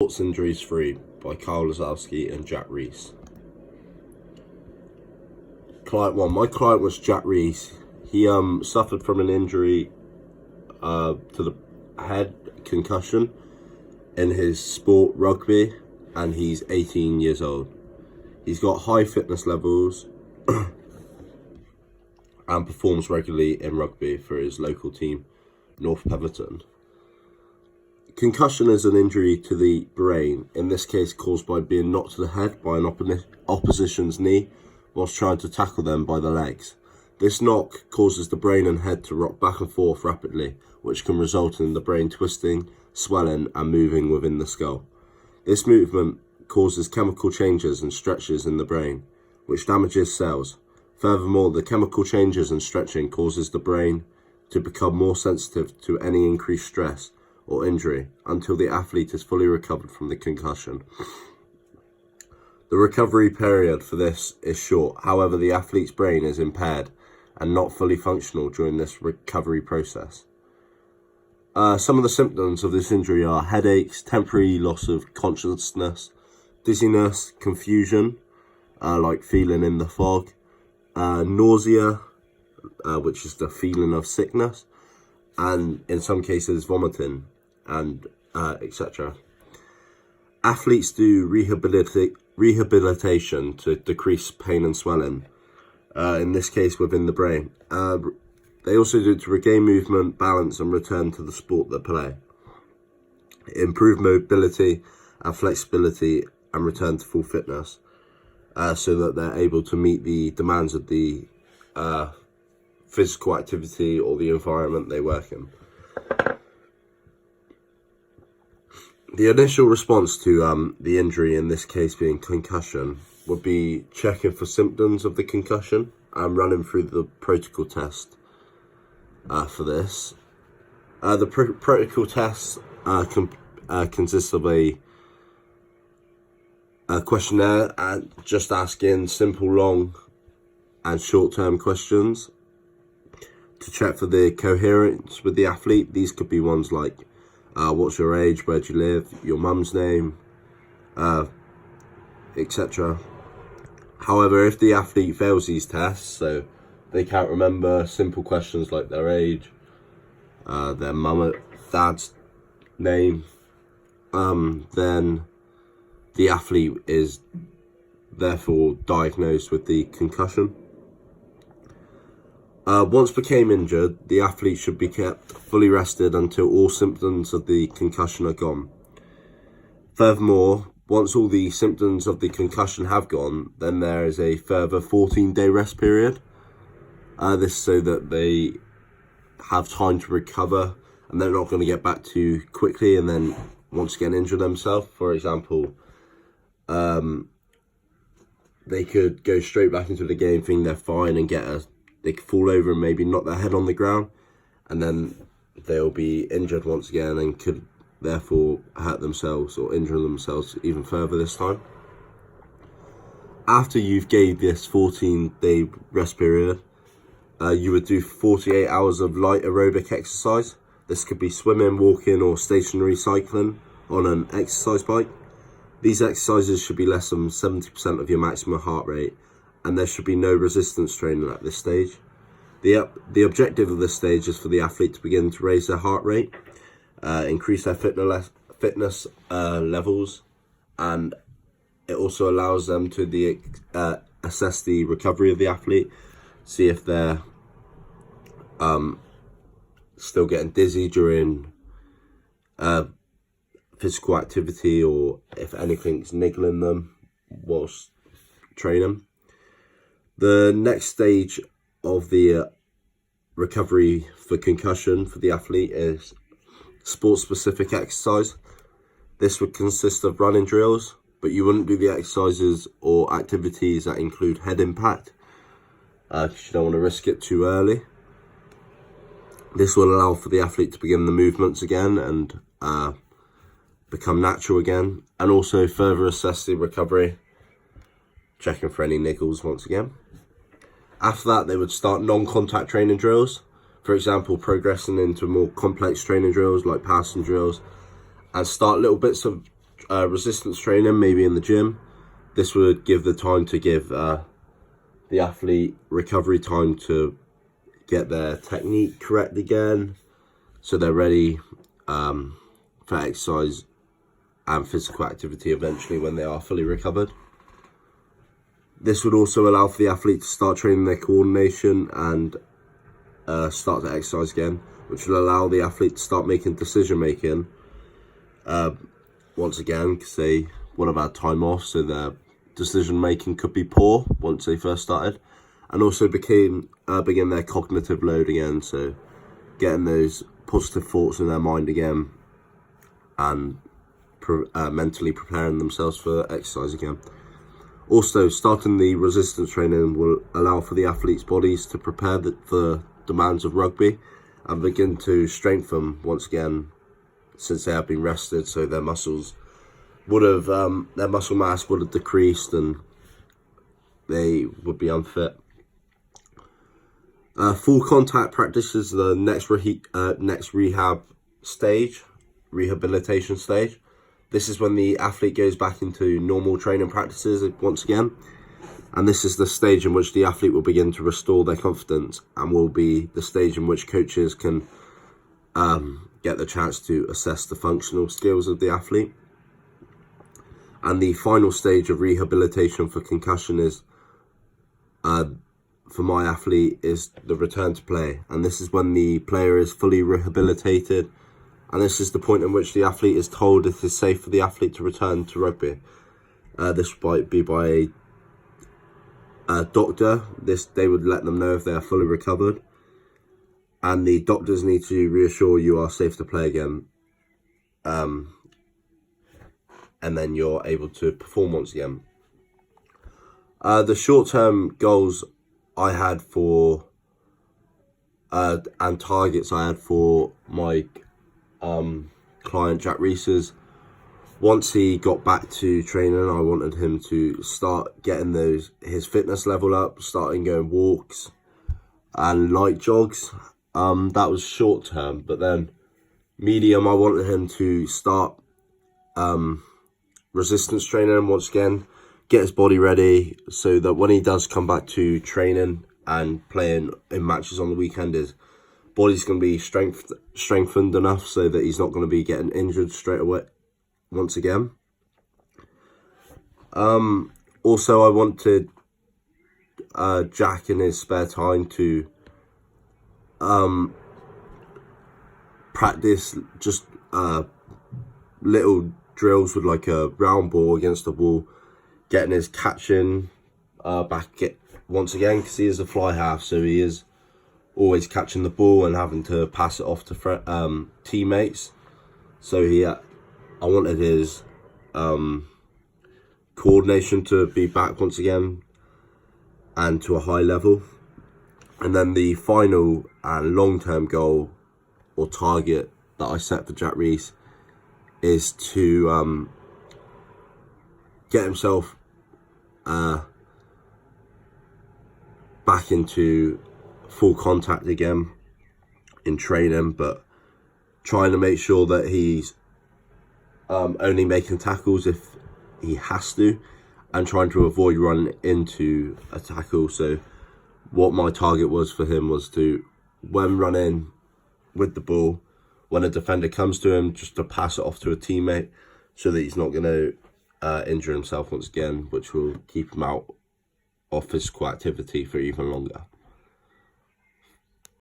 Sports Injuries Free by Kyle Lazowski and Jack Reese. Client 1. My client was Jack Reese. He suffered from an injury to the head, concussion, in his sport rugby, and he's 18 years old. He's got high fitness levels and performs regularly in rugby for his local team, North Peverton. Concussion is an injury to the brain, in this case caused by being knocked to the head by an opposition's knee whilst trying to tackle them by the legs. This knock causes the brain and head to rock back and forth rapidly, which can result in the brain twisting, swelling and moving within the skull. This movement causes chemical changes and stretches in the brain, which damages cells. Furthermore, the chemical changes and stretching causes the brain to become more sensitive to any increased stress or injury until the athlete is fully recovered from the concussion. The recovery period for this is short, however the athlete's brain is impaired and not fully functional during this recovery process. Some of the symptoms of this injury are headaches, temporary loss of consciousness, dizziness, confusion, like feeling in the fog, nausea, which is the feeling of sickness, and in some cases vomiting, and etc. Athletes do rehabilitation to decrease pain and swelling, in this case within the brain. They also do it to regain movement, balance and return to the sport they play, improve mobility and flexibility and return to full fitness, so that they're able to meet the demands of the physical activity or the environment they work in. The initial response to the injury, in this case being concussion, would be checking for symptoms of the concussion and running through the protocol test for this. The protocol test consists of a questionnaire and just asking simple, long and short-term questions to check for the coherence with the athlete. These could be ones like, what's your age, where do you live, your mum's name, etc. However, if the athlete fails these tests, so they can't remember simple questions like their age, their mum or dad's name, then the athlete is therefore diagnosed with the concussion. Once became injured, the athlete should be kept fully rested until all symptoms of the concussion are gone. Furthermore, once all the symptoms of the concussion have gone, then there is a further 14-day rest period. This so that they have time to recover and they're not going to get back too quickly and then once again injure themselves. For example, they could go straight back into the game thinking they're fine and they could fall over and maybe knock their head on the ground, and then they'll be injured once again and could therefore hurt themselves or injure themselves even further this time. After you've gave this 14-day rest period, you would do 48 hours of light aerobic exercise. This could be swimming, walking or stationary cycling on an exercise bike. These exercises should be less than 70% of your maximum heart rate, and there should be no resistance training at this stage. The objective of this stage is for the athlete to begin to raise their heart rate, increase their fitness levels, and it also allows them to assess the recovery of the athlete, see if they're still getting dizzy during physical activity or if anything's niggling them whilst training. The next stage of the recovery for concussion for the athlete is sport-specific exercise. This would consist of running drills, but you wouldn't do the exercises or activities that include head impact, because you don't want to risk it too early. This will allow for the athlete to begin the movements again and become natural again, and also further assess the recovery, checking for any niggles once again. After that, they would start non-contact training drills, for example, progressing into more complex training drills like passing drills, and start little bits of resistance training, maybe in the gym. This would give the time to give the athlete recovery time to get their technique correct again, so they're ready for exercise and physical activity eventually when they are fully recovered. This would also allow for the athlete to start training their coordination and start to exercise again, which will allow the athlete to start making decision making once again, because they would have had time off, so their decision making could be poor once they first started, and also begin their cognitive load again, so getting those positive thoughts in their mind again and mentally preparing themselves for exercise again. Also, starting the resistance training will allow for the athletes' bodies to prepare for demands of rugby and begin to strengthen once again, since they have been rested, so their muscles would have, their muscle mass would have decreased and they would be unfit. Full contact practice is the next rehabilitation stage. This is when the athlete goes back into normal training practices once again. And this is the stage in which the athlete will begin to restore their confidence and will be the stage in which coaches can get the chance to assess the functional skills of the athlete. And the final stage of rehabilitation for concussion is, for my athlete, is the return to play. And this is when the player is fully rehabilitated. And this is the point in which the athlete is told it is safe for the athlete to return to rugby. This might be by a doctor. They would let them know if they are fully recovered. And the doctors need to reassure you are safe to play again. And then you're able to perform once again. The short-term goals I had for, and targets I had for my client Jack Rees, once he got back to training, I wanted him to start getting his fitness level up, starting going walks and light jogs. That was short term, but then medium, I wanted him to start resistance training once again, get his body ready so that when he does come back to training and playing in matches on the weekend, his body's going to be strengthened enough so that he's not going to be getting injured straight away once again. Also, I wanted Jack in his spare time to practice just little drills with like a round ball against the wall, getting his catching back once again, because he is a fly half, so he is always catching the ball and having to pass it off to teammates. So I wanted his coordination to be back once again and to a high level. And then the final and long-term goal or target that I set for Jack Rees is to get himself back into full contact again in training, but trying to make sure that he's only making tackles if he has to, and trying to avoid running into a tackle. So what my target was for him was to, when running with the ball, when a defender comes to him, just to pass it off to a teammate so that he's not going to injure himself once again, which will keep him out of physical activity for even longer.